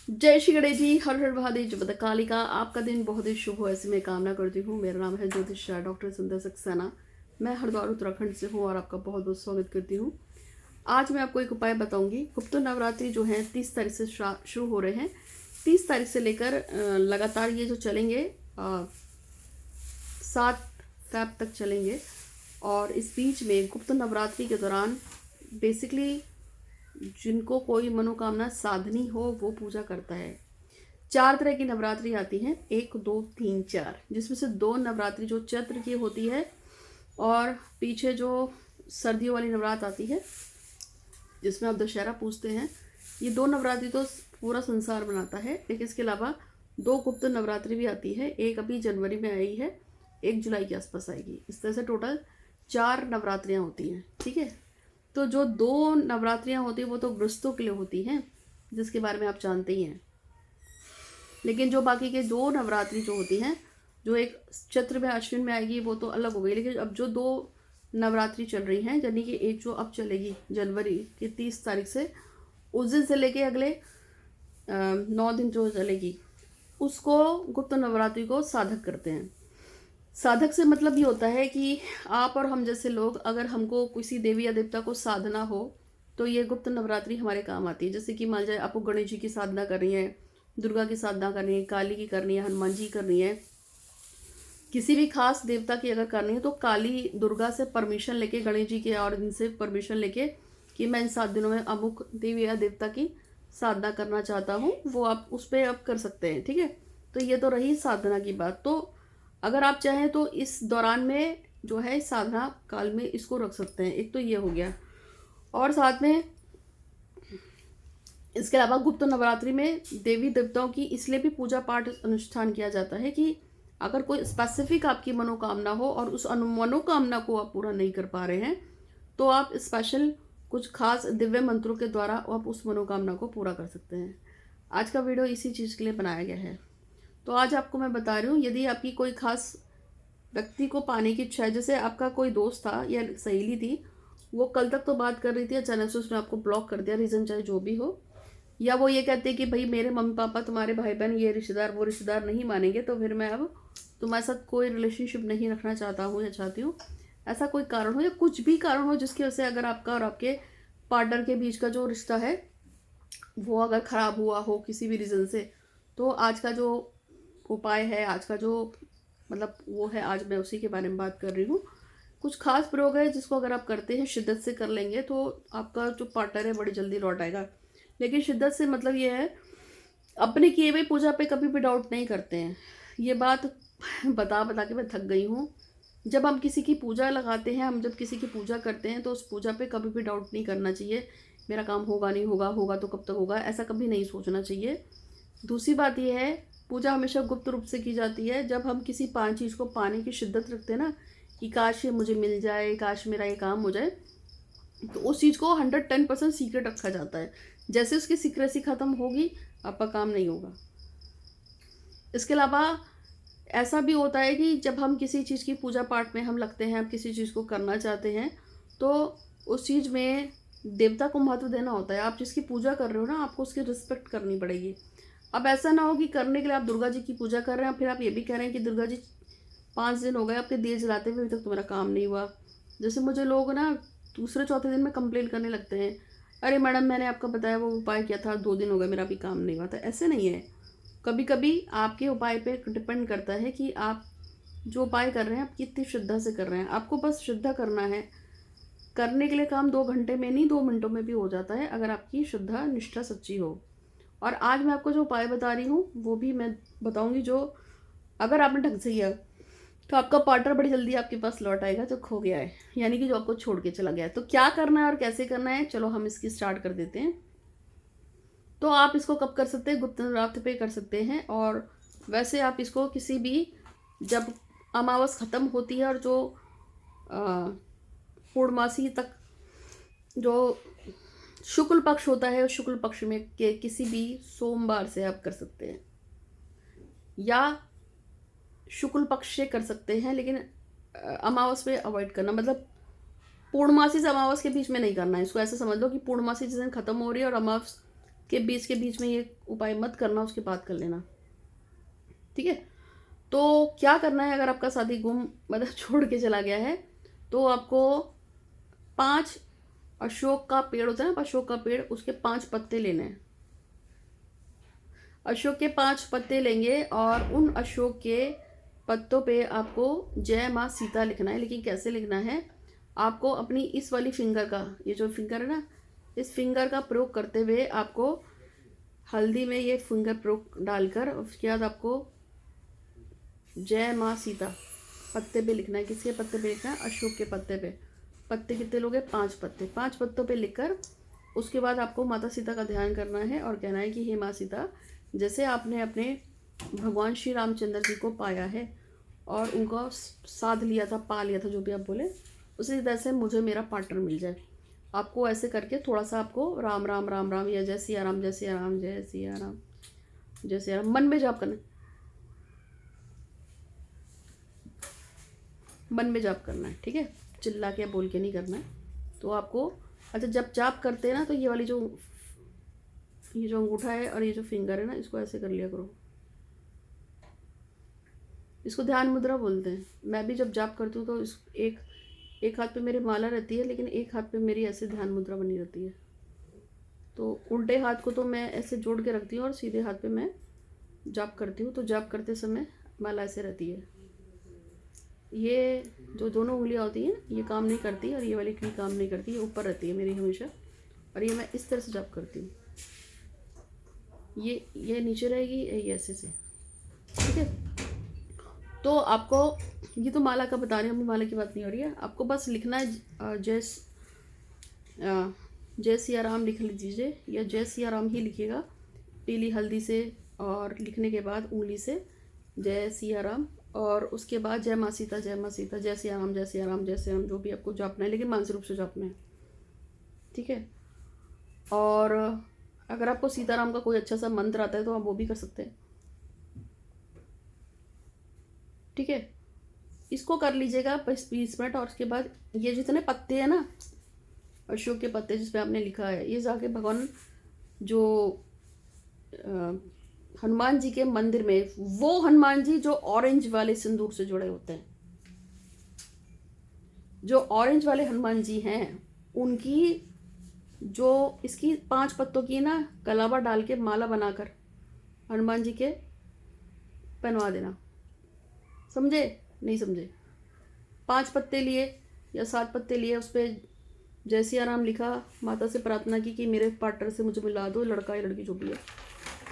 जय श्री गणेश जी, हर हर महादेव, जय माता काली का आपका दिन बहुत ही शुभ हो ऐसी मैं कामना करती हूँ। मेरा नाम है ज्योतिष डॉक्टर सुंदर सक्सेना। मैं हरिद्वार उत्तराखंड से हूँ और आपका बहुत बहुत स्वागत करती हूँ। आज मैं आपको एक उपाय बताऊंगी। गुप्त नवरात्रि जो है 30 तारीख से शुरू हो रहे हैं। 30 तारीख से लेकर लगातार ये जो चलेंगे 7 फैब तक चलेंगे। और इस बीच में गुप्त नवरात्रि के दौरान बेसिकली जिनको कोई मनोकामना साधनी हो वो पूजा करता है। 4 तरह की नवरात्रि आती हैं, 1 2 3 4, जिसमें से 2 नवरात्रि जो चैत्र की होती है और पीछे जो सर्दियों वाली नवरात्र आती है जिसमें आप दशहरा पूजते हैं। ये 2 नवरात्रि तो पूरा संसार बनाता है, लेकिन इसके अलावा 2 गुप्त नवरात्रि भी आती है। एक अभी जनवरी में आई है, 1 जुलाई के आसपास आएगी। इस तरह से टोटल 4 नवरात्रियाँ होती हैं। ठीक है, तो जो 2 नवरात्रियाँ होती हैं वो तो गृहस्थों के लिए होती हैं, जिसके बारे में आप जानते ही हैं। लेकिन जो बाकी के 2 नवरात्रि जो होती हैं, जो एक चैत्र में अश्विन में आएगी वो तो अलग हो गई। लेकिन अब जो 2 नवरात्रि चल रही हैं, यानी कि एक जो अब चलेगी जनवरी की 30 तारीख से, उस दिन से लेके अगले 9 दिन जो चलेगी, उसको गुप्त नवरात्रि को साधक करते हैं। साधक से मतलब ये होता है कि आप और हम जैसे लोग, अगर हमको किसी देवी या देवता को साधना हो तो ये गुप्त नवरात्रि हमारे काम आती है। जैसे कि मान जाए आपको गणेश जी की साधना करनी है, दुर्गा की साधना करनी है, काली की करनी है, हनुमान जी करनी है, किसी भी खास देवता की अगर करनी है तो काली दुर्गा से परमिशन लेके, गणेश जी के और इनसे परमिशन लेके कि मैं इन 7 दिनों में अमुक देवी या देवता की साधना करना चाहता हूँ, वो आप उस पर आप कर सकते हैं। ठीक है, तो ये तो रही साधना की बात। तो अगर आप चाहें तो इस दौरान में जो है साधना काल में इसको रख सकते हैं। एक तो ये हो गया, और साथ में इसके अलावा गुप्त नवरात्रि में देवी देवताओं की इसलिए भी पूजा पाठ अनुष्ठान किया जाता है कि अगर कोई स्पेसिफिक आपकी मनोकामना हो और उस मनोकामना को आप पूरा नहीं कर पा रहे हैं, तो आप स्पेशल कुछ खास दिव्य मंत्रों के द्वारा आप उस मनोकामना को पूरा कर सकते हैं। आज का वीडियो इसी चीज़ के लिए बनाया गया है। तो आज आपको मैं बता रही हूँ, यदि आपकी कोई खास व्यक्ति को पाने की इच्छा है, जैसे आपका कोई दोस्त था या सहेली थी, वो कल तक तो बात कर रही थी, अचानक से उसने आपको ब्लॉक कर दिया, रीज़न चाहे जो भी हो, या वो ये कहते हैं कि भाई मेरे मम्मी पापा, तुम्हारे भाई बहन, ये रिश्तेदार वो रिश्तेदार नहीं मानेंगे, तो फिर मैं अब तुम्हारे साथ कोई रिलेशनशिप नहीं रखना चाहता हूँ या चाहती हूँ। ऐसा कोई कारण हो या कुछ भी कारण हो जिसकी वजह से अगर आपका और आपके पार्टनर के बीच का जो रिश्ता है वो अगर ख़राब हुआ हो किसी भी रीज़न से, तो आज का जो उपाय है, आज का जो मतलब वो है, आज मैं उसी के बारे में बात कर रही हूँ। कुछ खास प्रयोग है जिसको अगर आप करते हैं, शिद्दत से कर लेंगे, तो आपका जो पार्टनर है बड़ी जल्दी लौट आएगा। लेकिन शिद्दत से मतलब ये है, अपने किए हुए पूजा पे कभी भी डाउट नहीं करते हैं। ये बात बता बता के मैं थक गई हूँ। जब हम किसी की पूजा लगाते हैं, हम जब किसी की पूजा करते हैं, तो उस पूजा पे कभी भी डाउट नहीं करना चाहिए। मेरा काम होगा नहीं होगा, होगा तो कब तक होगा, ऐसा कभी नहीं सोचना चाहिए। दूसरी बात यह है, पूजा हमेशा गुप्त रूप से की जाती है। जब हम किसी 5 चीज़ को पाने की शिद्दत रखते हैं ना, कि काश ये मुझे मिल जाए, काश मेरा ये काम हो जाए, तो उस चीज़ को 110% सीक्रेट रखा जाता है। जैसे उसकी सीक्रेसी ख़त्म होगी, आपका काम नहीं होगा। इसके अलावा ऐसा भी होता है कि जब हम किसी चीज़ की पूजा पाठ में हम लगते हैं, हम किसी चीज़ को करना चाहते हैं, तो उस चीज़ में देवता को महत्व देना होता है। आप जिसकी पूजा कर रहे हो ना, आपको उसकी रिस्पेक्ट करनी पड़ेगी। अब ऐसा ना हो कि करने के लिए आप दुर्गा जी की पूजा कर रहे हैं, फिर आप ये भी कह रहे हैं कि दुर्गा जी 5 दिन हो गए आपके दिए जलाते हुए, अभी तक तुम्हारा काम नहीं हुआ। जैसे मुझे लोग ना दूसरे चौथे दिन में कंप्लेन करने लगते हैं, अरे मैडम मैंने आपको बताया वो उपाय किया था, 2 दिन हो गए मेरा अभी काम नहीं हुआ था। ऐसे नहीं है। कभी कभी आपके उपाय पे डिपेंड करता है कि आप जो उपाय कर रहे हैं आप कितनी श्रद्धा से कर रहे हैं। आपको बस श्रद्धा करना है। करने के लिए काम 2 घंटे में नहीं, 2 मिनटों में भी हो जाता है, अगर आपकी श्रद्धा निष्ठा सच्ची हो। और आज मैं आपको जो उपाय बता रही हूँ वो भी मैं बताऊँगी, जो अगर आपने ढंग से किया तो आपका पार्टनर बड़ी जल्दी आपके पास लौट आएगा जो खो गया है, यानी कि जो आपको छोड़ के चला गया है। तो क्या करना है और कैसे करना है, चलो हम इसकी स्टार्ट कर देते हैं। तो आप इसको कब कर सकते हैं, गुप्त नवरात्र पे कर सकते हैं। और वैसे आप इसको किसी भी, जब अमावस ख़त्म होती है और जो पूर्णमासी तक जो शुक्ल पक्ष होता है, उस शुक्ल पक्ष में के किसी भी सोमवार से आप कर सकते हैं, या शुक्ल पक्ष से कर सकते हैं, लेकिन अमावस पे अवॉइड करना। मतलब पूर्णमासी से अमावस के बीच में नहीं करना है। इसको ऐसे समझ लो कि पूर्णमासी जिस दिन ख़त्म हो रही है और अमावस के बीच में ये उपाय मत करना, उसके बाद कर लेना, ठीक है। तो क्या करना है, अगर आपका साथी गुम मतलब छोड़ के चला गया है, तो आपको 5 अशोक का पेड़ होता है ना, अशोक का पेड़, उसके 5 पत्ते लेने हैं। अशोक के 5 पत्ते लेंगे और उन अशोक के पत्तों पे आपको जय माँ सीता लिखना है। लेकिन कैसे लिखना है, आपको अपनी इस वाली फिंगर का, ये जो फिंगर है ना, इस फिंगर का प्रयोग करते हुए आपको हल्दी में ये फिंगर प्रयोग डालकर, उसके बाद आपको जय माँ सीता पत्ते पे लिखना है। किसके पत्ते पे लिखना है? अशोक के पत्ते पे। पत्ते कितने लोगे? 5 पत्ते। 5 पत्तों पे लिखकर उसके बाद आपको माता सीता का ध्यान करना है और कहना है कि हे माँ सीता, जैसे आपने अपने भगवान श्री रामचंद्र जी को पाया है और उनका साध लिया था, पा लिया था, जो भी आप बोले, उसी तरह से मुझे मेरा पार्टनर मिल जाए। आपको ऐसे करके थोड़ा सा आपको राम राम राम राम या जय सिया राम, जय सिया राम, जय सिया राम, जय सिया राम मन में जाप करना, मन में जाप करना है, ठीक है। चिल्ला के बोल के नहीं करना है। तो आपको अच्छा, जब जाप करते हैं ना, तो ये वाली जो अंगूठा है और ये जो फिंगर है ना, इसको ऐसे कर लिया करो। इसको ध्यान मुद्रा बोलते हैं। मैं भी जब जाप करती हूँ तो इस एक हाथ पे मेरी माला रहती है, लेकिन एक हाथ पे मेरी ऐसे ध्यान मुद्रा बनी रहती है। तो उल्टे हाथ को तो मैं ऐसे जोड़ के रखती हूँ और सीधे हाथ पे मैं जाप करती हूँ। तो जाप करते समय माला ऐसे रहती है। ये जो दोनों उंगलियाँ होती हैं, ये काम नहीं करती, और ये वाली भी काम नहीं करती, ये ऊपर रहती है मेरी हमेशा। और ये मैं इस तरह से जाप करती हूँ, ये नीचे रहेगी, ये ऐसे से, ठीक है। तो आपको ये तो माला का बता रही हूँ, माला की बात नहीं हो रही है। आपको बस लिखना है जय सिया राम लिख लीजिए, या जय सिया राम ही लिखिएगा पीली हल्दी से, और लिखने के बाद उंगली से जय सिया राम, और उसके बाद जय माँ सीता, जय माँ सीता, जय सिया राम, जय सिया राम, जय सिया राम, जो भी आपको जपना है, लेकिन मानसिक रूप से जपना है, ठीक है। और अगर आपको सीताराम का कोई अच्छा सा मंत्र आता है तो आप वो भी कर सकते हैं, ठीक है। इसको कर लीजिएगा 20 मिनट। और उसके बाद ये जितने पत्ते हैं ना, अशोक के पत्ते जिस पे आपने लिखा है, ये जाके भगवान जो हनुमान जी के मंदिर में, वो हनुमान जी जो ऑरेंज वाले सिंदूर से जुड़े होते हैं, जो ऑरेंज वाले हनुमान जी हैं, उनकी जो इसकी 5 पत्तों की ना कलावा डाल के माला बनाकर हनुमान जी के पहनवा देना। समझे? नहीं समझे? 5 पत्ते लिए या 7 पत्ते लिए, उस पर जय सिया राम लिखा, माता से प्रार्थना की कि मेरे पार्टनर से मुझे मिला दो, लड़का या लड़की जो भी है।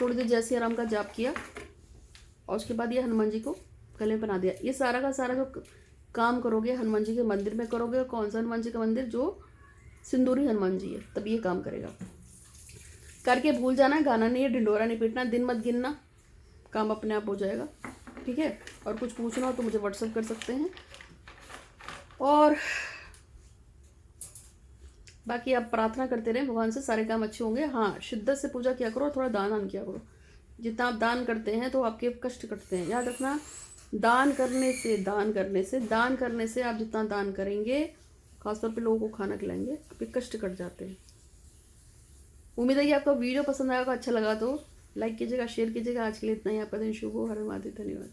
थोड़ी देर जय सिया राम का जाप किया और उसके बाद ये हनुमान जी को गले में बना दिया। ये सारा का सारा जो काम करोगे हनुमान जी के मंदिर में करोगे। और कौन सा हनुमान जी का मंदिर? जो सिंदूरी हनुमान जी है, तब ये काम करेगा। करके भूल जाना, गाना नहीं है, ढिंडोरा नहीं पीटना, दिन मत गिनना, काम अपने आप हो जाएगा, ठीक है। और कुछ पूछना हो तो मुझे व्हाट्सअप कर सकते हैं। और बाकी आप प्रार्थना करते रहें भगवान से, सारे काम अच्छे होंगे। हाँ, शिद्दत से पूजा किया करो, थोड़ा दान वान किया करो। जितना आप दान करते हैं तो आपके कष्ट कटते हैं, याद रखना। दान करने से आप जितना दान करेंगे, खासतौर पे लोगों को खाना खिलाएंगे, आपके कष्ट कट जाते हैं। उम्मीद है कि आपका वीडियो पसंद आएगा, अच्छा लगा तो लाइक कीजिएगा, शेयर कीजिएगा। आज के लिए इतना ही। आपका दिन शुभ हो। हर माधव, धन्यवाद।